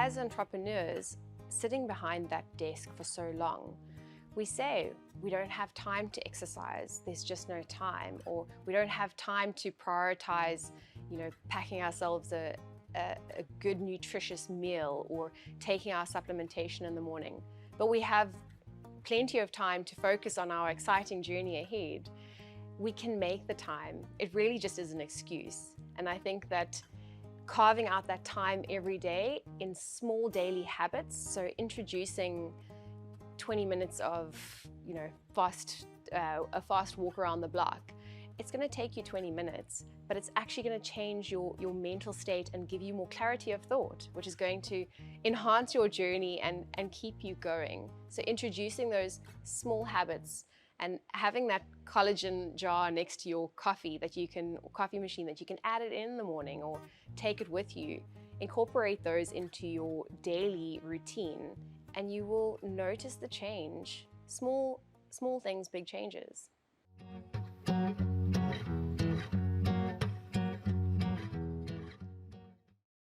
as entrepreneurs, sitting behind that desk for so long, we say we don't have time to exercise, there's just no time, or we don't have time to prioritize, packing ourselves a good nutritious meal or taking our supplementation in the morning. But we have plenty of time to focus on our exciting journey ahead. We can make the time. It really just is an excuse. And I think that carving out that time every day in small daily habits, so introducing 20 minutes of a fast walk around the block, it's going to take you 20 minutes, but it's actually going to change your mental state and give you more clarity of thought, which is going to enhance your journey and keep you going. So introducing those small habits and having that collagen jar next to your coffee coffee machine that you can add it in the morning or take it with you. Incorporate those into your daily routine and you will notice the change. Small things, big changes.